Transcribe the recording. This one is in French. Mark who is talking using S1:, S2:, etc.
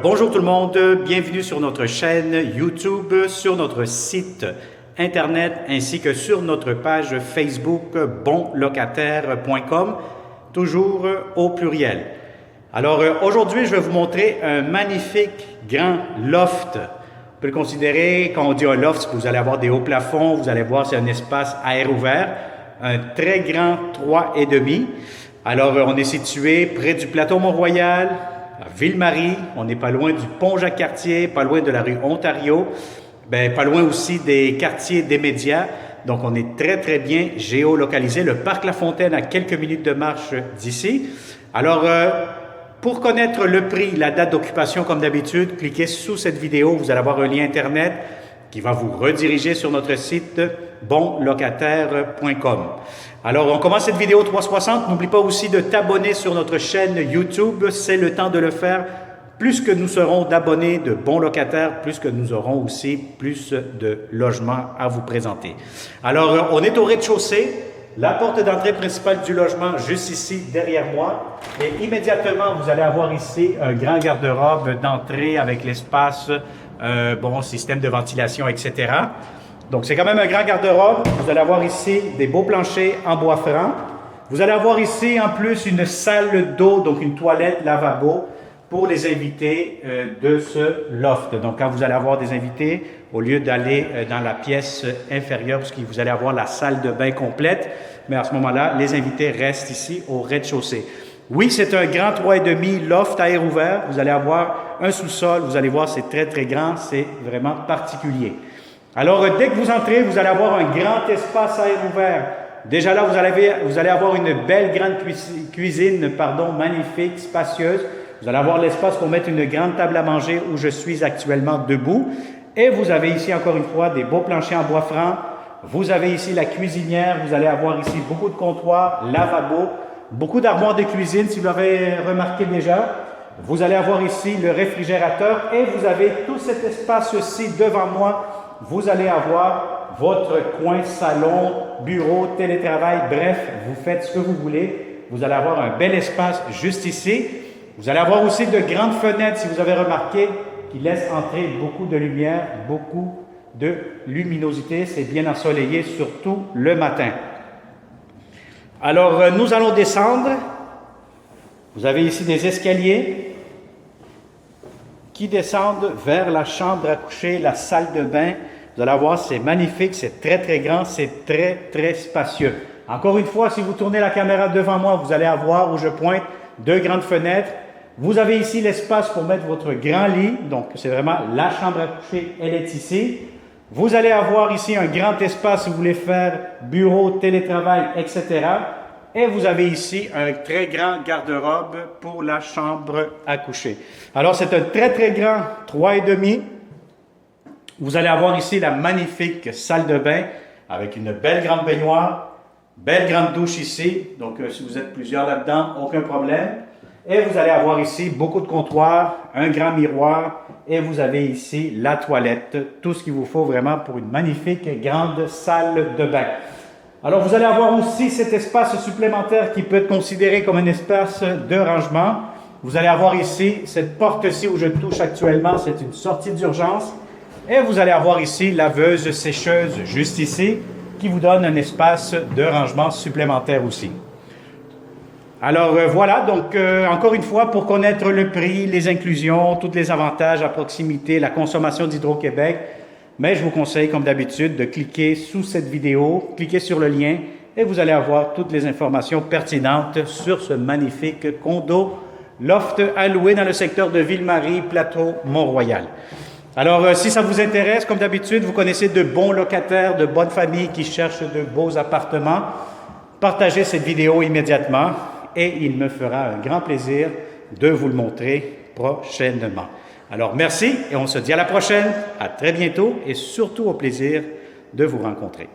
S1: Bonjour tout le monde, bienvenue sur notre chaîne YouTube, sur notre site Internet ainsi que sur notre page Facebook bonlocataire.com, toujours au pluriel. Aujourd'hui, je vais vous montrer un magnifique grand loft. On peut le considérer, quand on dit un loft, vous allez avoir des hauts plafonds, vous allez voir c'est un espace à air ouvert, un très grand 3,5. On est situé près du plateau Mont-Royal, à Ville-Marie, on n'est pas loin du pont Jacques-Cartier, pas loin de la rue Ontario, pas loin aussi des quartiers des médias. Donc, on est très bien géolocalisé. Le parc La Fontaine à quelques minutes de marche d'ici. Pour connaître le prix, la date d'occupation, comme d'habitude, cliquez sous cette vidéo. Vous allez avoir un lien Internet qui va vous rediriger sur notre site bonlocataire.com. On commence cette vidéo 360. N'oublie pas aussi de t'abonner sur notre chaîne YouTube. C'est le temps de le faire. Plus que nous serons d'abonnés de bons locataires, plus que nous aurons aussi plus de logements à vous présenter. On est au rez-de-chaussée. La porte d'entrée principale du logement, juste ici, derrière moi. Et immédiatement, vous allez avoir ici un grand garde-robe d'entrée avec l'espace, système de ventilation, etc. Donc, c'est quand même un grand garde-robe. Vous allez avoir ici des beaux planchers en bois franc. Vous allez avoir ici, en plus, une salle d'eau, donc une toilette, lavabo, pour les invités de ce loft. Donc, quand vous allez avoir des invités, au lieu d'aller dans la pièce inférieure, parce que vous allez avoir la salle de bain complète, mais à ce moment-là, les invités restent ici au rez-de-chaussée. Oui, c'est un grand 3,5 loft à air ouvert. Vous allez avoir un sous-sol. Vous allez voir, c'est très grand. C'est vraiment particulier. Dès que vous entrez, vous allez avoir un grand espace à air ouvert. Déjà là, vous allez avoir une belle grande cuisine, magnifique, spacieuse. Vous allez avoir l'espace pour mettre une grande table à manger où je suis actuellement debout. Et vous avez ici, encore une fois, des beaux planchers en bois franc. Vous avez ici la cuisinière. Vous allez avoir ici beaucoup de comptoirs, lavabo, beaucoup d'armoires de cuisine, si vous l'avez remarqué déjà. Vous allez avoir ici le réfrigérateur et vous avez tout cet espace-ci devant moi. Vous allez avoir votre coin salon, bureau, télétravail, bref, vous faites ce que vous voulez. Vous allez avoir un bel espace juste ici. Vous allez avoir aussi de grandes fenêtres, si vous avez remarqué, qui laissent entrer beaucoup de lumière, beaucoup de luminosité. C'est bien ensoleillé, surtout le matin. Nous allons descendre. Vous avez ici des escaliers qui descendent vers la chambre à coucher, la salle de bain. Vous allez voir, c'est magnifique, c'est très grand, c'est très spacieux. Encore une fois, si vous tournez la caméra devant moi, vous allez avoir où je pointe deux grandes fenêtres. Vous avez ici l'espace pour mettre votre grand lit. Donc, c'est vraiment la chambre à coucher, elle est ici. Vous allez avoir ici un grand espace si vous voulez faire bureau, télétravail, etc. Et vous avez ici un très grand garde-robe pour la chambre à coucher. C'est un très grand 3,5. Vous allez avoir ici la magnifique salle de bain avec une belle grande baignoire, belle grande douche ici. Donc, si vous êtes plusieurs là-dedans, aucun problème. Et vous allez avoir ici beaucoup de comptoirs, un grand miroir et vous avez ici la toilette. Tout ce qu'il vous faut vraiment pour une magnifique grande salle de bain. Vous allez avoir aussi cet espace supplémentaire qui peut être considéré comme un espace de rangement. Vous allez avoir ici cette porte-ci où je touche actuellement, c'est une sortie d'urgence. Et vous allez avoir ici laveuse sécheuse juste ici qui vous donne un espace de rangement supplémentaire aussi. Encore une fois, pour connaître le prix, les inclusions, tous les avantages à proximité, la consommation d'Hydro-Québec, je vous conseille, comme d'habitude, de cliquer sous cette vidéo, cliquez sur le lien et vous allez avoir toutes les informations pertinentes sur ce magnifique condo loft à louer dans le secteur de Ville-Marie, plateau Mont-Royal. Si ça vous intéresse, comme d'habitude, vous connaissez de bons locataires, de bonnes familles qui cherchent de beaux appartements, partagez cette vidéo immédiatement et il me fera un grand plaisir de vous le montrer prochainement. Merci et on se dit à la prochaine, à très bientôt et surtout au plaisir de vous rencontrer.